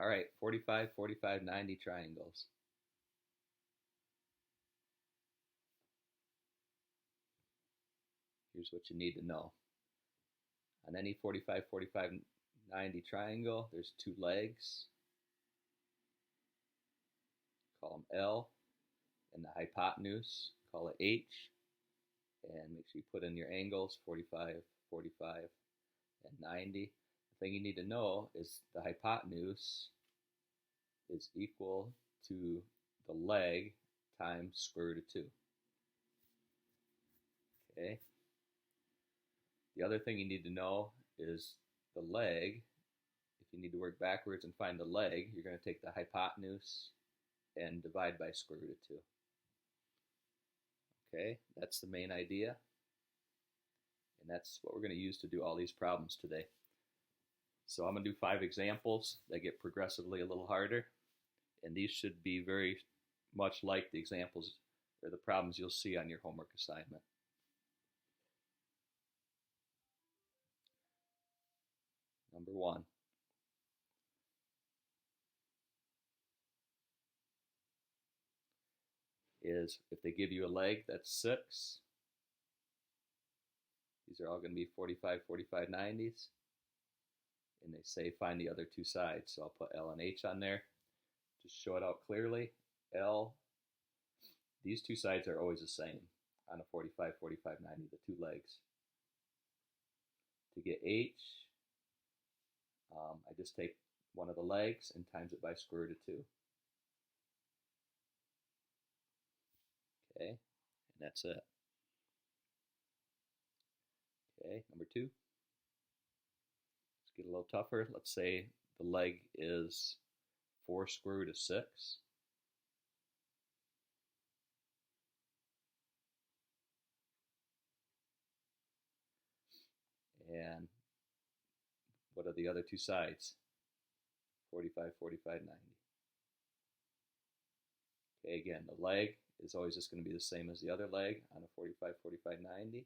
All right, 45, 45, 90 triangles. Here's what you need to know. On any 45, 45, 90 triangle, there's two legs. Call them L. And the hypotenuse, call it H. And make sure you put in your angles, 45, 45, and 90. The thing you need to know is the hypotenuse is equal to the leg times square root of 2. Okay? The other thing you need to know is the leg. If you need to work backwards and find the leg, you're going to take the hypotenuse and divide by square root of 2. Okay, that's the main idea. And that's what we're going to use to do all these problems today. So I'm going to do 5 examples that get progressively a little harder. And these should be very much like the examples or the problems you'll see on your homework assignment. Number 1. Is if they give you a leg that's 6, these are all going to be 45, 45, 90s. And they say find the other two sides. So I'll put L and H on there. Just show it out clearly. L, these two sides are always the same on a 45, 45, 90, the two legs. To get H, I just take one of the legs and times it by square root of 2. Okay, and that's it. Okay, number 2. Let's get a little tougher. Let's say the leg is 4 square root of 6. And what are the other two sides? 45, 45, 90. Okay, again, the leg is always just going to be the same as the other leg on a 45, 45, 90.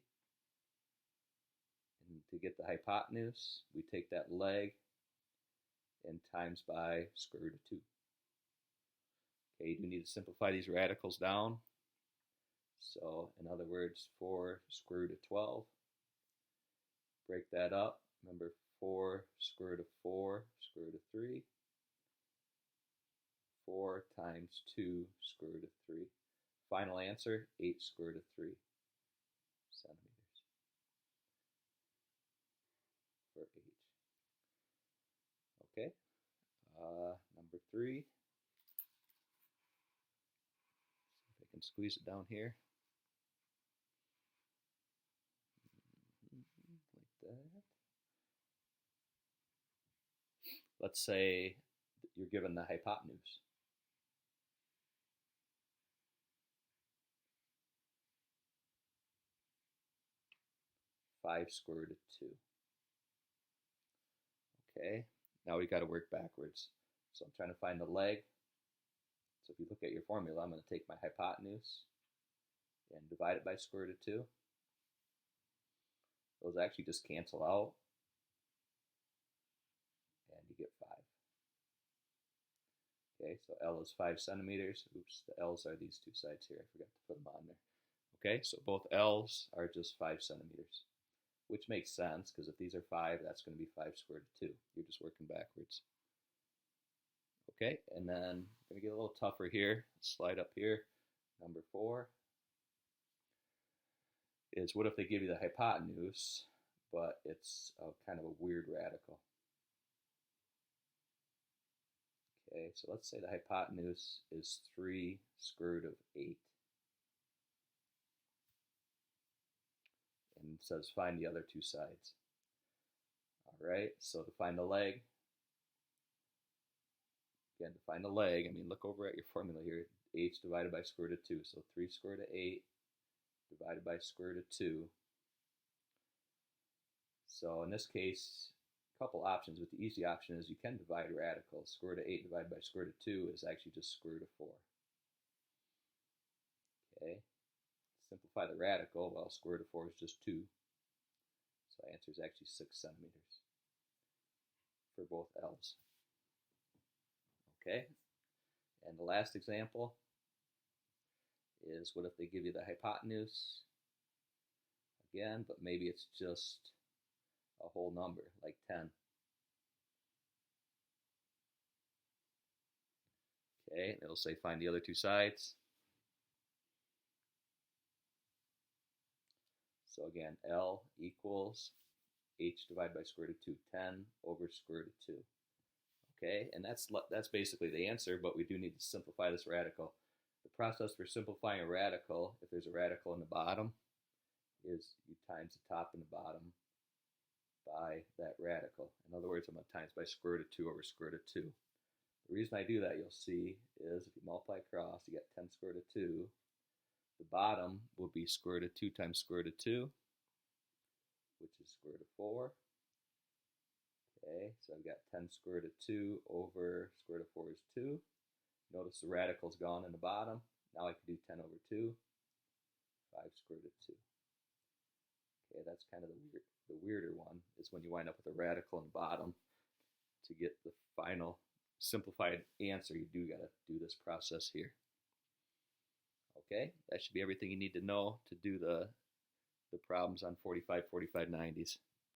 And to get the hypotenuse, we take that leg and times by square root of 2. Okay, you do need to simplify these radicals down. So, in other words, 4 square root of 12. Break that up. Remember, 4 square root of 4 square root of 3. 4 times 2 square root of 3. Final answer, 8 square root of 3 centimeters for H. Okay, number 3. See if I can squeeze it down here. Like that. Let's say you're given the hypotenuse. Five square root of 2. Okay, now we got to work backwards. So I'm trying to find the leg. So if you look at your formula, I'm going to take my hypotenuse and divide it by square root of 2. Those actually just cancel out. And you get 5. Okay, so L is 5 centimeters. Oops, the L's are these two sides here. I forgot to put them on there. Okay, so both L's are just 5 centimeters, which makes sense because if these are 5, that's going to be 5 square root of 2. You're just working backwards. Okay, and then I'm going to get a little tougher here. Slide up here. Number 4 is what if they give you the hypotenuse, but it's kind of a weird radical. Okay, so let's say the hypotenuse is 3 square root of 8. And it says find the other two sides. All right, so to find the leg, again, to find the leg, I mean, look over at your formula here. H divided by square root of 2. So 3 square root of 8 divided by square root of 2. So in this case, a couple options, but the easy option is you can divide radicals. Square root of 8 divided by square root of 2 is actually just square root of 4. Okay, simplify the radical. Well, square root of 4 is just 2. So the answer is actually 6 centimeters for both L's. Okay, and the last example is what if they give you the hypotenuse again, but maybe it's just a whole number, like 10. Okay, and it'll say find the other two sides. So again, L equals h divided by square root of 2, 10 over square root of 2. Okay, and that's basically the answer, but we do need to simplify this radical. The process for simplifying a radical, if there's a radical in the bottom, is you times the top and the bottom by that radical. In other words, I'm going to times by square root of 2 over square root of 2. The reason I do that, you'll see, is if you multiply across, you get 10 square root of 2. The bottom will be square root of 2 times square root of 2, which is square root of 4. Okay, so I've got 10 square root of 2 over square root of 4 is 2. Notice the radical's gone in the bottom. Now I can do 10 over 2, 5 square root of 2. Okay, that's kind of the weirder one, is when you wind up with a radical in the bottom. To get the final simplified answer, you do got to do this process here. Okay, that should be everything you need to know to do the problems on 45, 45, 90s.